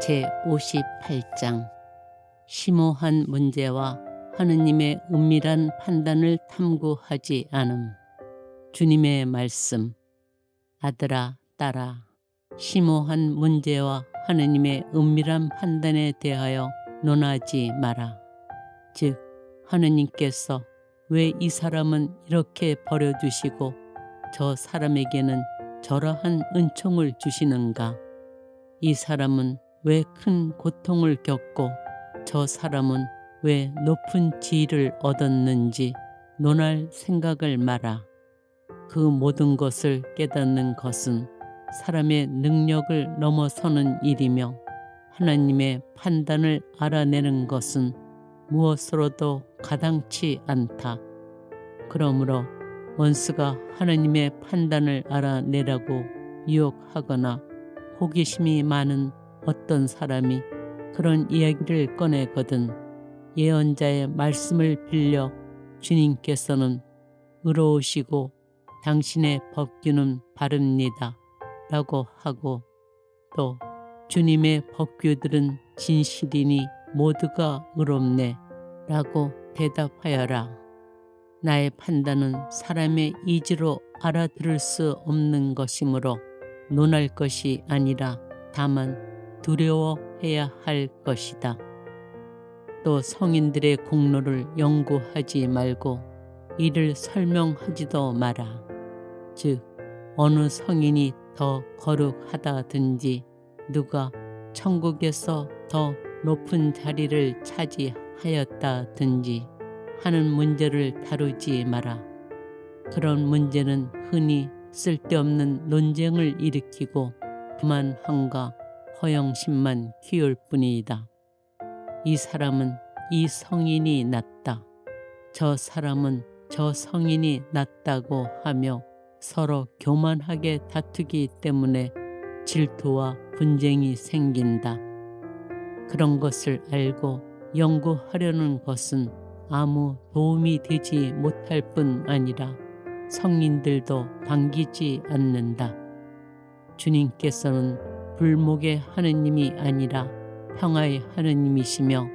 제58장 심오한 문제와 하느님의 은밀한 판단을 탐구하지 않음. 주님의 말씀. 아들아, 딸아, 심오한 문제와 하느님의 은밀한 판단에 대하여 논하지 마라. 즉, 하느님께서 왜 이 사람은 이렇게 버려두시고 저 사람에게는 저러한 은총을 주시는가? 이 사람은 왜 큰 고통을 겪고 저 사람은 왜 높은 지위를 얻었는지 논할 생각을 마라. 그 모든 것을 깨닫는 것은 사람의 능력을 넘어서는 일이며 하나님의 판단을 알아내는 것은 무엇으로도 가당치 않다. 그러므로 원수가 하나님의 판단을 알아내라고 유혹하거나 호기심이 많은 어떤 사람이 그런 이야기를 꺼내거든 예언자의 말씀을 빌려 주님께서는 의로우시고 당신의 법규는 바릅니다 라고 하고 또 주님의 법규들은 진실이니 모두가 의롭네 라고 대답하여라. 나의 판단은 사람의 이지로 알아들을 수 없는 것이므로 논할 것이 아니라 다만 두려워해야 할 것이다. 또 성인들의 공로를 연구하지 말고 이를 설명하지도 마라. 즉, 어느 성인이 더 거룩하다든지 누가 천국에서 더 높은 자리를 차지하였다든지 하는 문제를 다루지 마라. 그런 문제는 흔히 쓸데없는 논쟁을 일으키고 그만함과 허영심만 키울 뿐이다. 이 사람은 이 성인이 낫다. 저 사람은 저 성인이 낫다고 하며 서로 교만하게 다투기 때문에 질투와 분쟁이 생긴다. 그런 것을 알고 연구하려는 것은 아무 도움이 되지 못할 뿐 아니라 성인들도 반기지 않는다. 주님께서는 불목의 하느님이 아니라 평화의 하느님이시며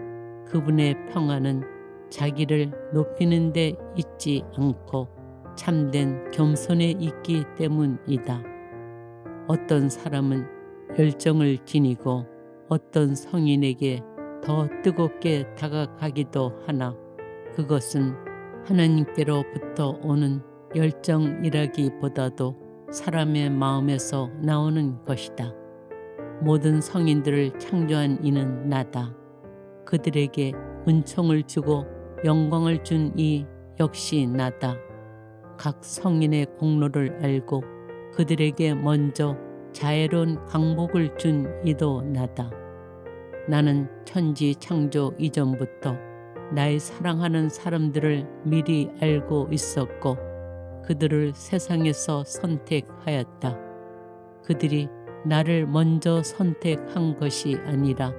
그분의 평화는 자기를 높이는 데 있지 않고 참된 겸손에 있기 때문이다. 어떤 사람은 열정을 지니고 어떤 성인에게 더 뜨겁게 다가가기도 하나 그것은 하나님께로부터 오는 열정이라기보다도 사람의 마음에서 나오는 것이다. 모든 성인들을 창조한 이는 나다. 그들에게 은총을 주고 영광을 준 이 역시 나다. 각 성인의 공로를 알고 그들에게 먼저 자애로운 강복을 준 이도 나다. 나는 천지 창조 이전부터 나의 사랑하는 사람들을 미리 알고 있었고 그들을 세상에서 선택하였다. 그들이 나를 먼저 선택한 것이 아니라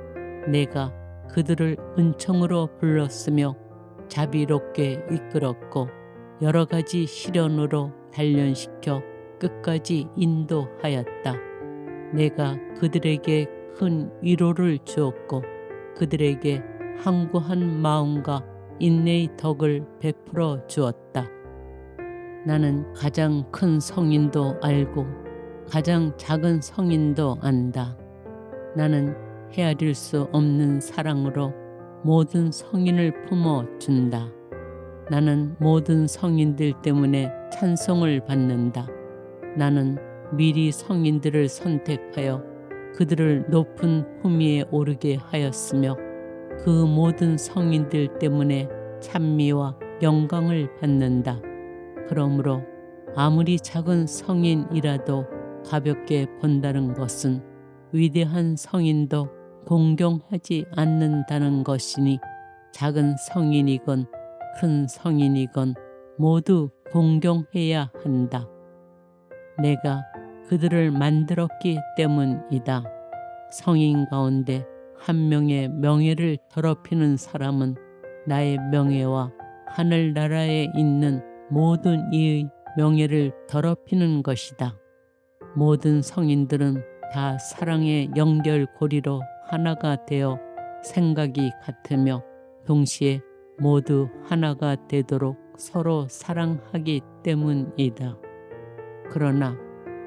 내가 그들을 은총으로 불렀으며 자비롭게 이끌었고 여러 가지 시련으로 단련시켜 끝까지 인도하였다. 내가 그들에게 큰 위로를 주었고 그들에게 항구한 마음과 인내의 덕을 베풀어 주었다. 나는 가장 큰 성인도 알고 가장 작은 성인도 안다. 나는 헤아릴 수 없는 사랑으로 모든 성인을 품어준다. 나는 모든 성인들 때문에 찬송을 받는다. 나는 미리 성인들을 선택하여 그들을 높은 품위에 오르게 하였으며 그 모든 성인들 때문에 찬미와 영광을 받는다. 그러므로 아무리 작은 성인이라도 가볍게 본다는 것은 위대한 성인도 공경하지 않는다는 것이니 작은 성인이건 큰 성인이건 모두 공경해야 한다. 내가 그들을 만들었기 때문이다. 성인 가운데 한 명의 명예를 더럽히는 사람은 나의 명예와 하늘나라에 있는 모든 이의 명예를 더럽히는 것이다. 모든 성인들은 다 사랑의 연결고리로 하나가 되어 생각이 같으며 동시에 모두 하나가 되도록 서로 사랑하기 때문이다. 그러나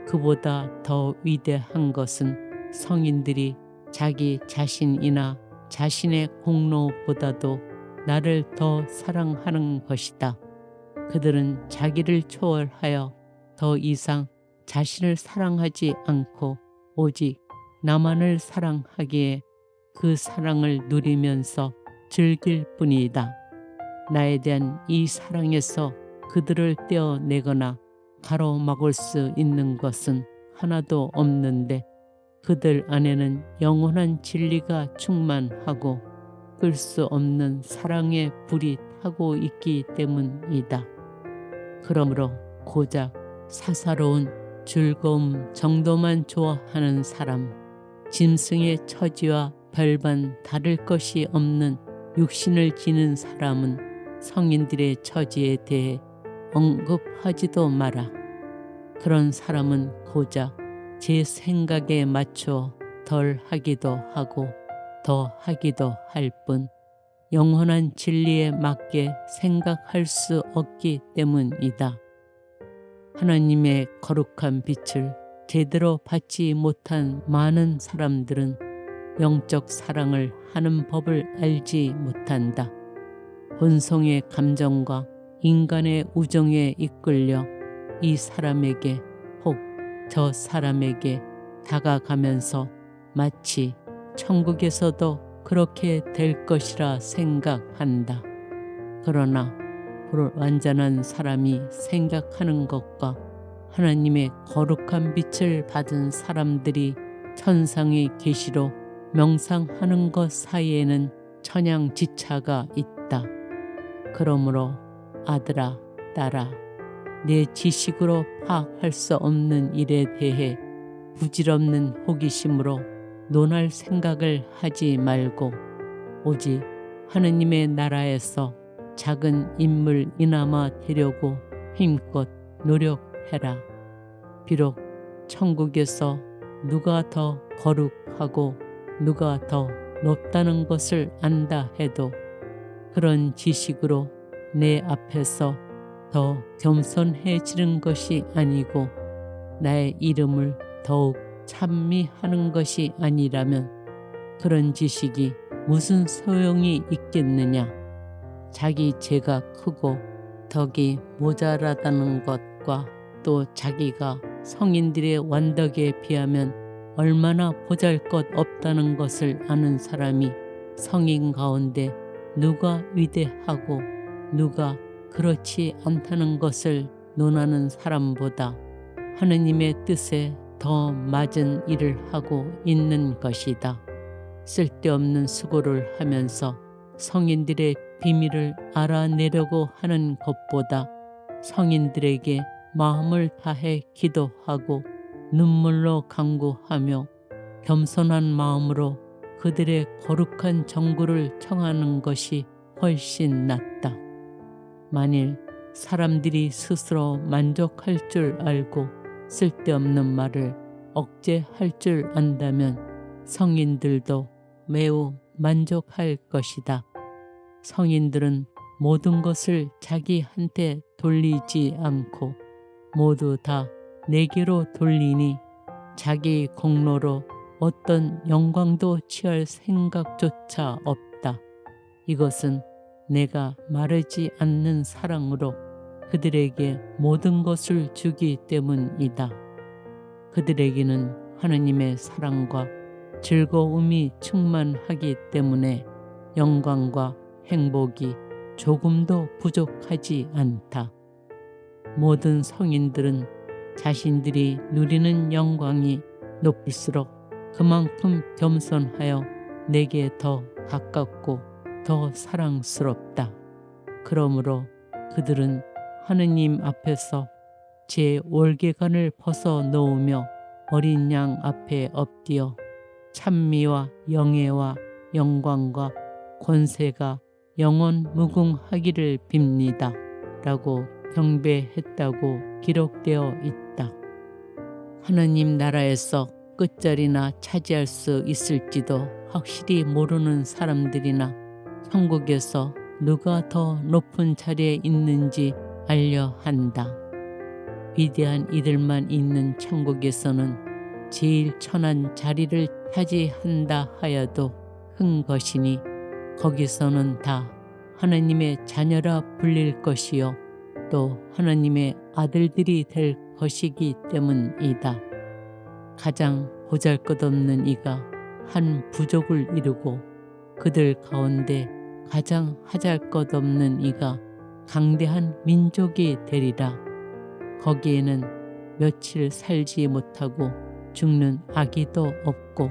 그보다 더 위대한 것은 성인들이 자기 자신이나 자신의 공로보다도 나를 더 사랑하는 것이다. 그들은 자기를 초월하여 더 이상 자신을 사랑하지 않고 오직 나만을 사랑하기에 그 사랑을 누리면서 즐길 뿐이다. 나에 대한 이 사랑에서 그들을 떼어내거나 가로막을 수 있는 것은 하나도 없는데 그들 안에는 영원한 진리가 충만하고 끌 수 없는 사랑의 불이 타고 있기 때문이다. 그러므로 고작 사사로운 즐거움 정도만 좋아하는 사람, 짐승의 처지와 별반 다를 것이 없는 육신을 지닌 사람은 성인들의 처지에 대해 언급하지도 마라. 그런 사람은 고작 제 생각에 맞추어 덜 하기도 하고 더 하기도 할 뿐 영원한 진리에 맞게 생각할 수 없기 때문이다. 하나님의 거룩한 빛을 제대로 받지 못한 많은 사람들은 영적 사랑을 하는 법을 알지 못한다. 본성의 감정과 인간의 우정에 이끌려 이 사람에게 혹 저 사람에게 다가가면서 마치 천국에서도 그렇게 될 것이라 생각한다. 그러나 불완전한 사람이 생각하는 것과 하나님의 거룩한 빛을 받은 사람들이 천상의 계시로 명상하는 것 사이에는 천양지차가 있다. 그러므로 아들아, 딸아, 내 지식으로 파악할 수 없는 일에 대해 부질없는 호기심으로 논할 생각을 하지 말고 오직 하느님의 나라에서 작은 인물이나마 되려고 힘껏 노력해라. 비록 천국에서 누가 더 거룩하고 누가 더 높다는 것을 안다 해도 그런 지식으로 내 앞에서 더 겸손해지는 것이 아니고 나의 이름을 더욱 찬미하는 것이 아니라면 그런 지식이 무슨 소용이 있겠느냐. 자기 죄가 크고 덕이 모자라다는 것과 또 자기가 성인들의 완덕에 비하면 얼마나 보잘것없다는 것을 아는 사람이 성인 가운데 누가 위대하고 누가 그렇지 않다는 것을 논하는 사람보다 하느님의 뜻에 더 맞은 일을 하고 있는 것이다. 쓸데없는 수고를 하면서 성인들의 비밀을 알아내려고 하는 것보다 성인들에게 마음을 다해 기도하고 눈물로 간구하며 겸손한 마음으로 그들의 거룩한 정구를 청하는 것이 훨씬 낫다. 만일 사람들이 스스로 만족할 줄 알고 쓸데없는 말을 억제할 줄 안다면 성인들도 매우 만족할 것이다. 성인들은 모든 것을 자기한테 돌리지 않고 모두 다 내게로 돌리니 자기 공로로 어떤 영광도 취할 생각조차 없다. 이것은 내가 마르지 않는 사랑으로 그들에게 모든 것을 주기 때문이다. 그들에게는 하느님의 사랑과 즐거움이 충만하기 때문에 영광과 행복이 조금도 부족하지 않다. 모든 성인들은 자신들이 누리는 영광이 높을수록 그만큼 겸손하여 내게 더 가깝고 더 사랑스럽다. 그러므로 그들은 하느님 앞에서 제 월계관을 벗어 놓으며 어린 양 앞에 엎드려 찬미와 영예와 영광과 권세가 영원 무궁하기를 빕니다. 라고 경배했다고 기록되어 있다. 하느님 나라에서 끝자리나 차지할 수 있을지도 확실히 모르는 사람들이나 천국에서 누가 더 높은 자리에 있는지 알려 한다. 위대한 이들만 있는 천국에서는 제일 천한 자리를 차지한다 하여도 큰 것이니 거기서는 다 하나님의 자녀라 불릴 것이요 또 하나님의 아들들이 될 것이기 때문이다. 가장 보잘것없는 이가 한 부족을 이루고 그들 가운데 가장 하잘것없는 이가 강대한 민족이 되리라. 거기에는 며칠 살지 못하고 죽는 아기도 없고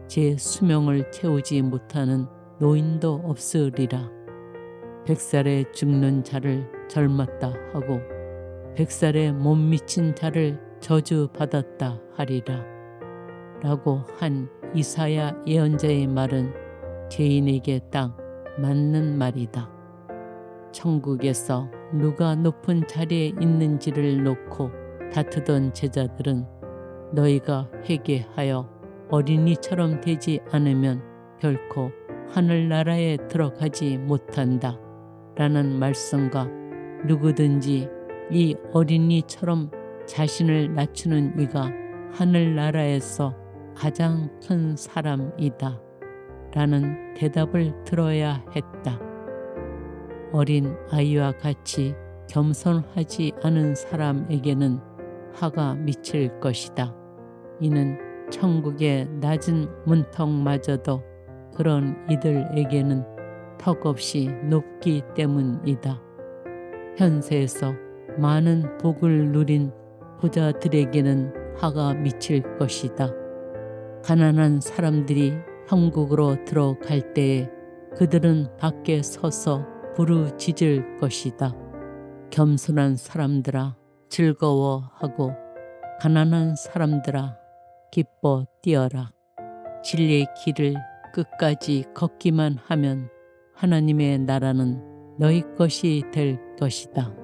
제 수명을 채우지 못하는 노인도 없으리라. 100살에 죽는 자를 젊었다 하고 100살에 못 미친 자를 저주받았다 하리라. 라고 한 이사야 예언자의 말은 죄인에게 딱 맞는 말이다. 천국에서 누가 높은 자리에 있는지를 놓고 다투던 제자들은 너희가 회개하여 어린이처럼 되지 않으면 결코 하늘나라에 들어가지 못한다 라는 말씀과 누구든지 이 어린이처럼 자신을 낮추는 이가 하늘나라에서 가장 큰 사람이다 라는 대답을 들어야 했다. 어린 아이와 같이 겸손하지 않은 사람에게는 화가 미칠 것이다. 이는 천국의 낮은 문턱마저도 그런 이들에게는 턱없이 높기 때문이다. 현세에서 많은 복을 누린 부자들에게는 화가 미칠 것이다. 가난한 사람들이 천국으로 들어갈 때에 그들은 밖에 서서 부르짖을 것이다. 겸손한 사람들아 즐거워하고 가난한 사람들아 기뻐 뛰어라. 진리의 길을 끝까지 걷기만 하면 하나님의 나라는 너희 것이 될 것이다.